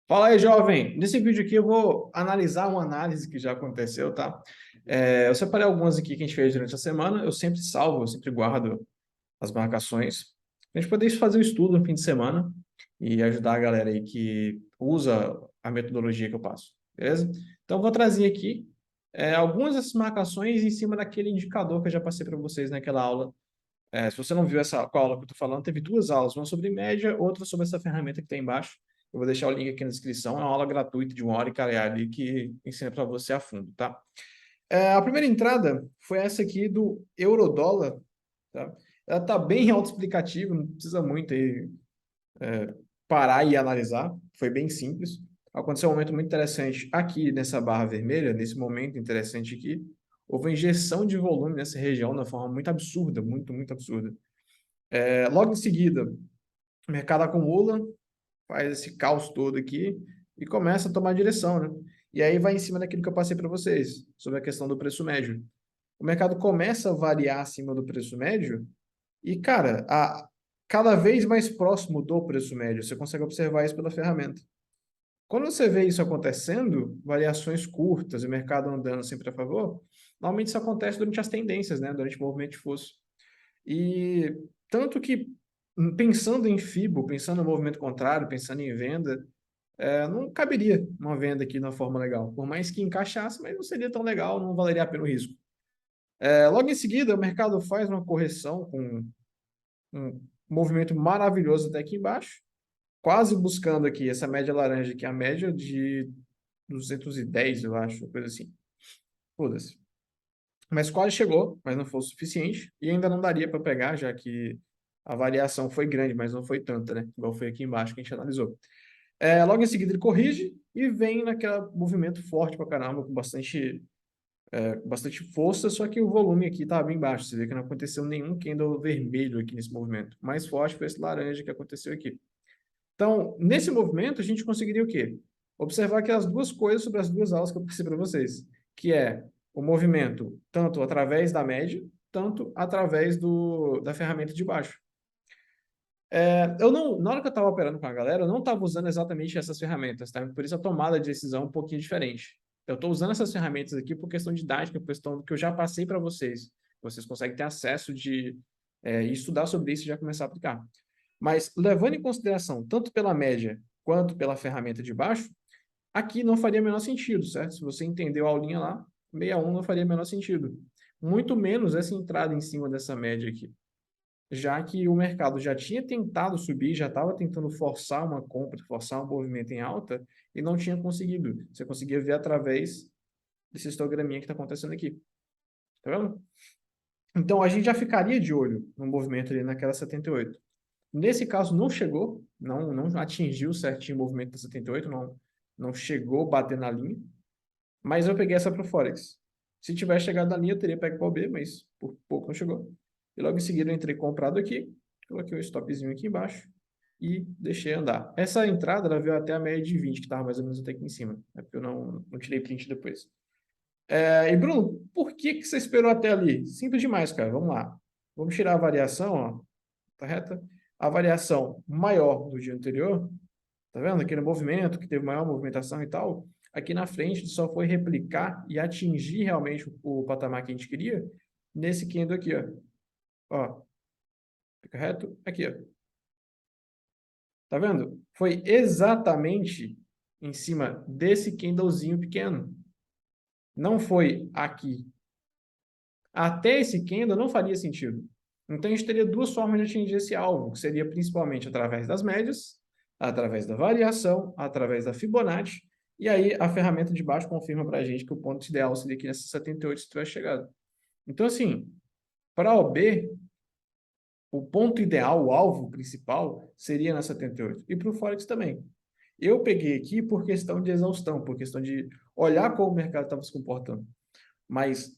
Fala aí, jovem. Nesse vídeo aqui eu vou analisar uma análise que já aconteceu, tá? Eu separei algumas aqui que a gente fez durante a semana. Eu sempre salvo, eu sempre guardo as marcações. A gente poder fazer o estudo no fim de semana e ajudar a galera aí que usa a metodologia que eu passo, beleza? Então eu vou trazer aqui algumas dessas marcações em cima daquele indicador que eu já passei para vocês naquela aula. Se você não viu essa qual aula que eu estou falando, teve duas aulas, uma sobre média, outra sobre essa ferramenta que tem embaixo. Eu vou deixar o link aqui na descrição. É uma aula gratuita de 1 hora e ali que ensina para você a fundo, tá? A primeira entrada foi essa aqui do euro-dólar, tá? Ela está bem autoexplicativa, não precisa muito aí parar e analisar. Foi bem simples. Aconteceu um momento muito interessante aqui nessa barra vermelha, nesse momento interessante aqui. Houve uma injeção de volume nessa região de uma forma muito absurda, muito, muito absurda. Logo em seguida, o mercado acumula, faz esse caos todo aqui e começa a tomar direção, né? E aí vai em cima daquilo que eu passei para vocês, sobre a questão do preço médio. O mercado começa a variar acima do preço médio e, cara, cada vez mais próximo do preço médio. Você consegue observar isso pela ferramenta. Quando você vê isso acontecendo, variações curtas, o mercado andando sempre a favor, normalmente isso acontece durante as tendências, né? Durante o movimento de fluxo. E tanto que, pensando em FIBO, pensando no movimento contrário, pensando em venda, não caberia uma venda aqui na forma legal. Por mais que encaixasse, mas não seria tão legal, não valeria a pena o risco. Logo em seguida, o mercado faz uma correção com um movimento maravilhoso até aqui embaixo, quase buscando aqui essa média laranja, que é a média de 210, eu acho, coisa assim. Foda-se. Mas quase chegou, mas não foi o suficiente, e ainda não daria para pegar, já que a variação foi grande, mas não foi tanta, né? Igual foi aqui embaixo que a gente analisou. Logo em seguida ele corrige e vem naquele movimento forte pra caramba, com bastante força, só que o volume aqui estava bem baixo. Você vê que não aconteceu nenhum candle vermelho aqui nesse movimento. O mais forte foi esse laranja que aconteceu aqui. Então, nesse movimento, a gente conseguiria o quê? Observar aquelas duas coisas sobre as duas aulas que eu passei para vocês, que é o movimento tanto através da média, tanto através da ferramenta de baixo. Eu não, na hora que eu estava operando com a galera, eu não estava usando exatamente essas ferramentas, tá? Por isso a tomada de decisão é um pouquinho diferente. Eu estou usando essas ferramentas aqui por questão didática, por questão que eu já passei para vocês. Vocês conseguem ter acesso de estudar sobre isso e já começar a aplicar. Mas levando em consideração, tanto pela média quanto pela ferramenta de baixo, aqui não faria o menor sentido, certo? Se você entendeu a aulinha lá, 61 não faria o menor sentido. Muito menos essa entrada em cima dessa média aqui, já que o mercado já tinha tentado subir, já estava tentando forçar uma compra, forçar um movimento em alta, e não tinha conseguido. Você conseguia ver através desse histograminha que está acontecendo aqui. Tá vendo? Então, a gente já ficaria de olho no movimento ali naquela 78. Nesse caso, não chegou, não atingiu certinho o movimento da 78, não chegou a bater na linha, mas eu peguei essa para o Forex. Se tivesse chegado na linha, eu teria pego para o B, mas por pouco não chegou. E logo em seguida eu entrei comprado aqui, coloquei um stopzinho aqui embaixo e deixei andar. Essa entrada ela veio até a média de 20, que estava mais ou menos até aqui em cima, né, porque eu não tirei print depois. E Bruno, por que você esperou até ali? Simples demais, cara. Vamos lá. Vamos tirar a variação, ó, tá reta? A variação maior do dia anterior, tá vendo? Aquele movimento que teve maior movimentação e tal. Aqui na frente só foi replicar e atingir realmente o patamar que a gente queria nesse candle aqui, ó. Ó, fica reto, aqui, ó. Tá vendo? Foi exatamente em cima desse candlezinho pequeno. Não foi aqui. Até esse candle não faria sentido. Então, a gente teria duas formas de atingir esse alvo, que seria principalmente através das médias, através da variação, através da Fibonacci, e aí a ferramenta de baixo confirma para a gente que o ponto ideal seria aqui nessa 78 se tivesse chegado. Então, assim, para OB, o ponto ideal, o alvo principal, seria na 78. E para o Forex também. Eu peguei aqui por questão de exaustão, por questão de olhar como o mercado estava se comportando. Mas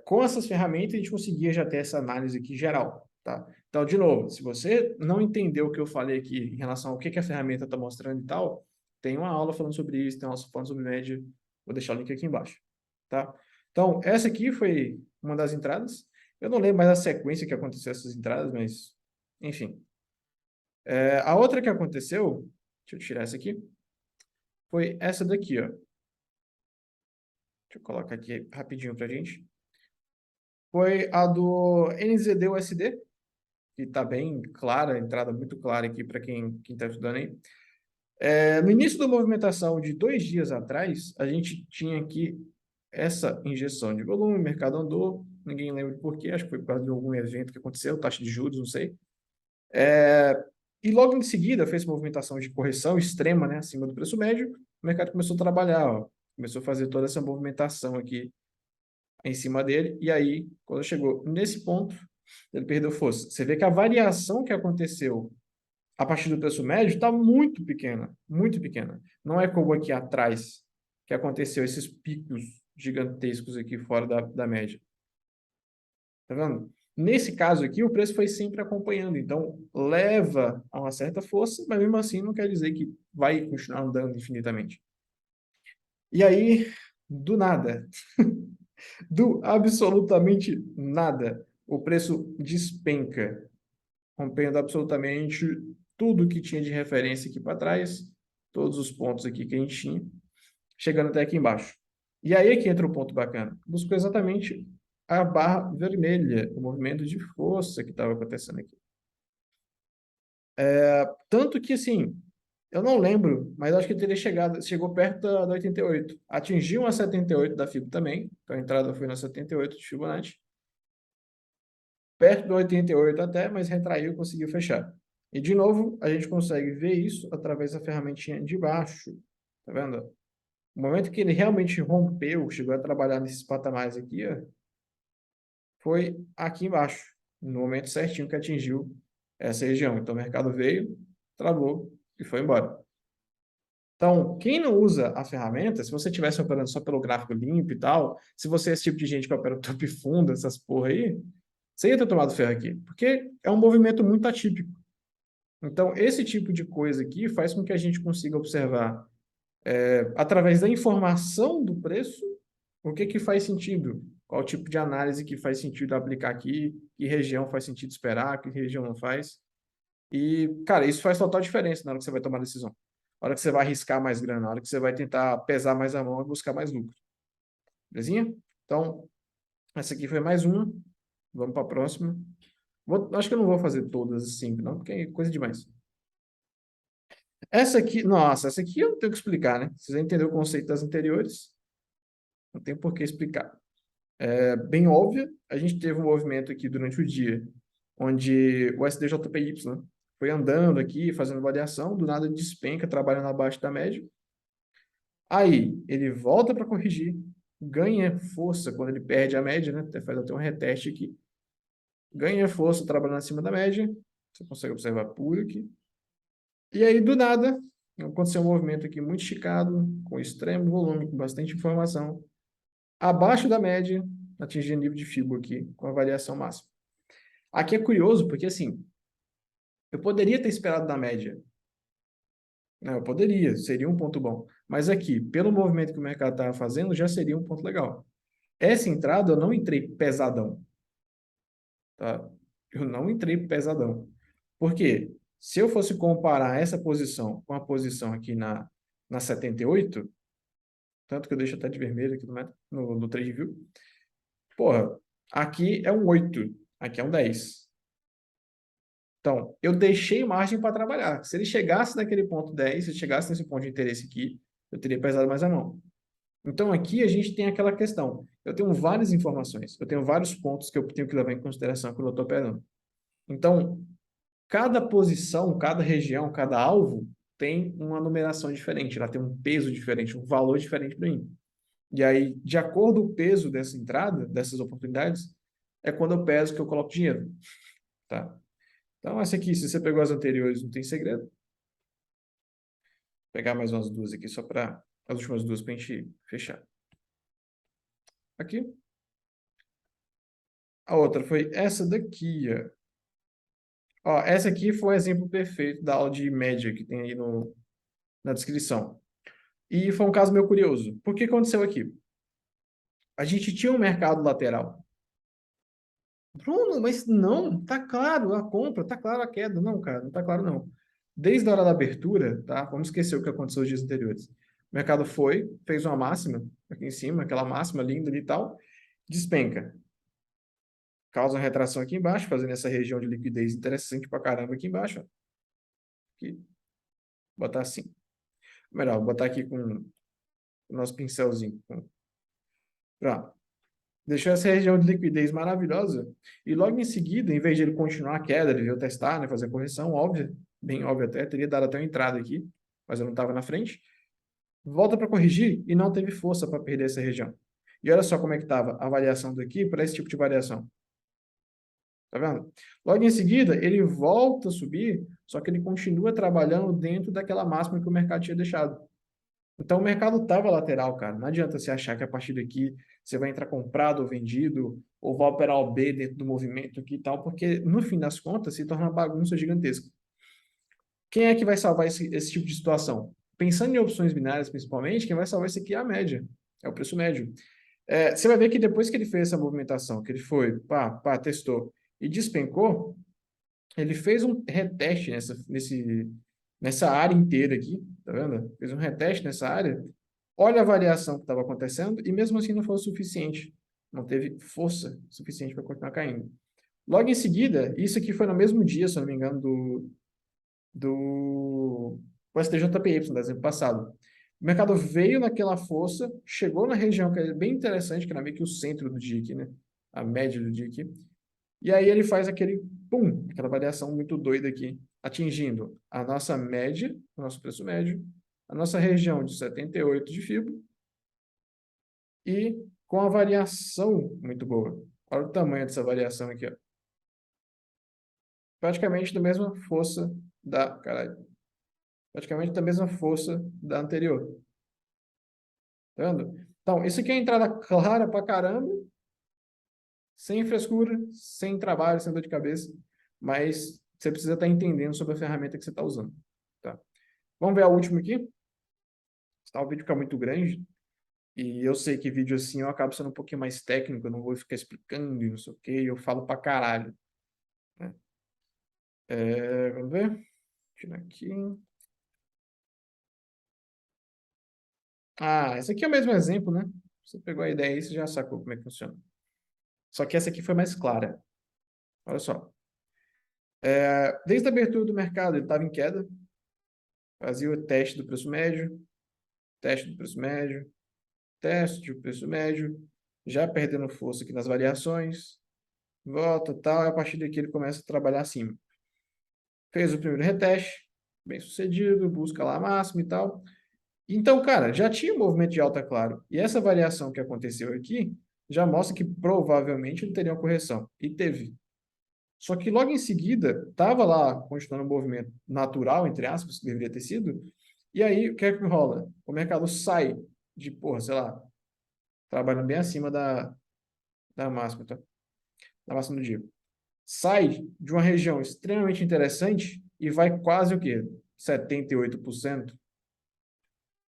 com essas ferramentas a gente conseguia já ter essa análise aqui geral, tá? Então, de novo, se você não entendeu o que eu falei aqui em relação ao que a ferramenta está mostrando e tal, tem uma aula falando sobre isso, tem uma aula falando sobre média, vou deixar o link aqui embaixo, tá? Então, essa aqui foi uma das entradas. Eu não lembro mais a sequência que aconteceu essas entradas, mas, enfim. A outra que aconteceu, deixa eu tirar essa aqui. foi essa daqui, ó. Deixa eu colocar aqui rapidinho para a gente. Foi a do NZD-USD, que está bem clara, entrada muito clara aqui para quem está estudando aí. No início da movimentação de 2 dias atrás, a gente tinha aqui essa injeção de volume, o mercado andou, ninguém lembra por quê, acho que foi por causa de algum evento que aconteceu, taxa de juros, não sei. E logo em seguida fez movimentação de correção extrema, né, acima do preço médio, o mercado começou a trabalhar, ó, começou a fazer toda essa movimentação aqui em cima dele, e aí, quando chegou nesse ponto, ele perdeu força. Você vê que a variação que aconteceu a partir do preço médio está muito pequena, muito pequena. Não é como aqui atrás, que aconteceu esses picos gigantescos aqui fora da média. Tá vendo? Nesse caso aqui, o preço foi sempre acompanhando, então leva a uma certa força, mas mesmo assim não quer dizer que vai continuar andando infinitamente. E aí, do nada, do absolutamente nada, o preço despenca, rompendo absolutamente tudo que tinha de referência aqui para trás, todos os pontos aqui que a gente tinha, chegando até aqui embaixo. E aí é que entra o ponto bacana. Buscou exatamente a barra vermelha, o movimento de força que estava acontecendo aqui. Tanto que, assim, eu não lembro, mas acho que teria chegou perto da 88. Atingiu a 78 da FIBO também, então a entrada foi na 78 de Fibonacci. Perto do 88 até, mas retraiu e conseguiu fechar. E, de novo, a gente consegue ver isso através da ferramentinha de baixo. Tá vendo? O momento que ele realmente rompeu, chegou a trabalhar nesses patamares aqui, ó, foi aqui embaixo, no momento certinho que atingiu essa região. Então, o mercado veio, travou e foi embora. Então, quem não usa a ferramenta, se você estivesse operando só pelo gráfico limpo e tal, se você é esse tipo de gente que opera top fundo, essas porra aí, você ia ter tomado ferro aqui, porque é um movimento muito atípico. Então, esse tipo de coisa aqui faz com que a gente consiga observar, através da informação do preço, o que faz sentido, qual tipo de análise que faz sentido aplicar aqui, que região faz sentido esperar, que região não faz. E, cara, isso faz total diferença na hora que você vai tomar a decisão. Na hora que você vai arriscar mais grana, na hora que você vai tentar pesar mais a mão e buscar mais lucro. Belezinha? Então, essa aqui foi mais uma. Vamos para a próxima. Acho que eu não vou fazer todas assim, não, porque é coisa demais. Essa aqui, nossa, essa aqui eu não tenho que explicar, né? Vocês entenderam o conceito das anteriores, não tem por que explicar. É bem óbvio, a gente teve um movimento aqui durante o dia, onde o SDJPY foi andando aqui, fazendo variação, do nada despenca, trabalhando abaixo da média. Aí, ele volta para corrigir, ganha força quando ele perde a média, né? Faz até um reteste aqui. Ganha força trabalhando acima da média. Você consegue observar por aqui. E aí, do nada, aconteceu um movimento aqui muito esticado, com extremo volume, com bastante informação. Abaixo da média, atingindo nível de FIBO aqui, com a variação máxima. Aqui é curioso, porque assim, eu poderia ter esperado na média. Não, eu poderia, seria um ponto bom. Mas aqui, pelo movimento que o mercado estava fazendo, já seria um ponto legal. Essa entrada eu não entrei pesadão. Tá? Eu não entrei pesadão. Por quê? Se eu fosse comparar essa posição com a posição aqui na 78, tanto que eu deixo até de vermelho aqui no trade view, porra, aqui é um 8, aqui é um 10. Então, eu deixei margem para trabalhar. Se ele chegasse naquele ponto 10, se ele chegasse nesse ponto de interesse aqui, eu teria pesado mais a mão. Então, aqui a gente tem aquela questão. Eu tenho várias informações, eu tenho vários pontos que eu tenho que levar em consideração quando eu estou operando. Então, cada posição, cada região, cada alvo tem uma numeração diferente, ela tem um peso diferente, um valor diferente para mim. E aí, de acordo com o peso dessa entrada, dessas oportunidades, é quando eu peso que eu coloco dinheiro, tá? Então, essa aqui, se você pegou as anteriores, não tem segredo. Vou pegar mais umas duas aqui, só para as últimas duas para a gente fechar. Aqui. A outra foi essa daqui, ó. Ó, essa aqui foi o exemplo perfeito da aula de média que tem aí na descrição. E foi um caso meio curioso. Por que aconteceu aqui? A gente tinha um mercado lateral. Bruno, mas não, tá claro a compra, tá claro a queda. Não, cara, não tá claro não. Desde a hora da abertura, tá? Vamos esquecer o que aconteceu nos dias anteriores. mercado foi, fez uma máxima aqui em cima, aquela máxima linda ali e tal, despenca. Causa uma retração aqui embaixo, fazendo essa região de liquidez interessante pra caramba aqui embaixo. Ó. Aqui. Botar assim. Melhor, vou botar aqui com o nosso pincelzinho. Pronto. Deixou essa região de liquidez maravilhosa. E logo em seguida, em vez de ele continuar a queda, ele veio testar, né, fazer a correção, óbvia, bem óbvia até, teria dado até uma entrada aqui, mas eu não estava na frente. Volta para corrigir e não teve força para perder essa região. E olha só como é que estava a variação daqui para esse tipo de variação. Tá vendo? Logo em seguida, ele volta a subir, só que ele continua trabalhando dentro daquela máxima que o mercado tinha deixado. Então, o mercado estava lateral, cara. Não adianta você achar que a partir daqui você vai entrar comprado ou vendido, ou vai operar o B dentro do movimento aqui e tal, porque no fim das contas se torna uma bagunça gigantesca. Quem é que vai salvar esse tipo de situação? Pensando em opções binárias, principalmente, quem vai salvar isso aqui é a média, é o preço médio. Você vai ver que depois que ele fez essa movimentação, que ele foi, testou e despencou, ele fez um reteste nessa área inteira aqui, tá vendo? Fez um reteste nessa área. Olha a variação que estava acontecendo e mesmo assim não foi o suficiente. Não teve força suficiente para continuar caindo. Logo em seguida, isso aqui foi no mesmo dia, se eu não me engano, do STJPY, do exemplo passado. O mercado veio naquela força, chegou na região que é bem interessante, que era meio que o centro do dia aqui, né? A média do dia aqui. E aí ele faz aquele pum, aquela variação muito doida aqui, atingindo a nossa média, o nosso preço médio, a nossa região de 78 de fibra e com a variação muito boa. Olha o tamanho dessa variação aqui, ó. Praticamente da mesma força praticamente da mesma força da anterior. Tá vendo? Então, isso aqui é a entrada clara pra caramba, sem frescura, sem trabalho, sem dor de cabeça, mas você precisa estar entendendo sobre a ferramenta que você está usando. Tá? Vamos ver a última aqui. O vídeo fica muito grande, e eu sei que vídeo assim eu acabo sendo um pouquinho mais técnico, eu não vou ficar explicando e não sei o que, eu falo pra caralho. Né? Vamos ver? Tirar aqui. Esse aqui é o mesmo exemplo, né? Você pegou a ideia aí, você já sacou como é que funciona. Só que essa aqui foi mais clara. Olha só. Desde a abertura do mercado, ele estava em queda. Fazia o teste do preço médio, teste do preço médio, teste do preço médio, já perdendo força aqui nas variações, volta tal, e a partir daqui ele começa a trabalhar acima. Fez o primeiro reteste, bem sucedido, busca lá a máxima e tal. Então, cara, já tinha um movimento de alta, claro. E essa variação que aconteceu aqui já mostra que provavelmente ele teria uma correção. E teve. Só que logo em seguida, estava lá continuando o movimento natural, entre aspas, que deveria ter sido. E aí, o que é que rola? O mercado sai de, porra, sei lá, trabalhando bem acima da máxima, tá? Da máxima do dia. Sai de uma região extremamente interessante e vai quase o quê? 78%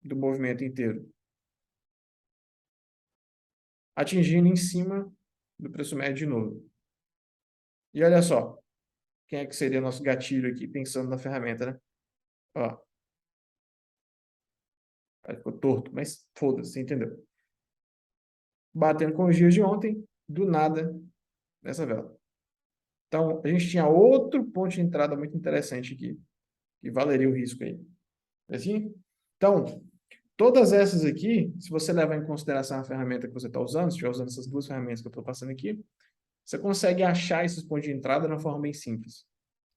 do movimento inteiro. Atingindo em cima do preço médio de novo. E olha só, quem é que seria nosso gatilho aqui, pensando na ferramenta, né? Ó. Aí ficou torto, mas foda-se, você entendeu? Batendo com os dias de ontem, do nada, nessa vela. Então, a gente tinha outro ponto de entrada muito interessante aqui, que valeria o risco aí. Assim? Então, todas essas aqui, se você levar em consideração a ferramenta que você está usando, se estiver usando essas duas ferramentas que eu estou passando aqui, você consegue achar esses pontos de entrada de uma forma bem simples.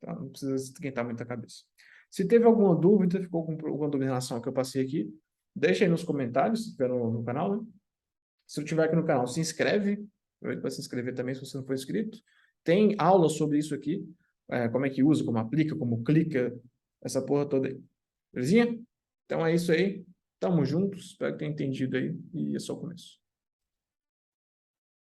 Tá? Não precisa esquentar muita cabeça. Se teve alguma dúvida, ficou com alguma dúvida em relação ao que eu passei aqui, deixa aí nos comentários, se estiver no canal, né? Se eu estiver aqui no canal, se inscreve. Aproveita para se inscrever também, se você não for inscrito. Tem aula sobre isso aqui, como é que usa, como aplica, como clica, essa porra toda aí. Belezinha? Então é isso aí. Tamo juntos. Espero que tenha entendido aí. E é só o começo.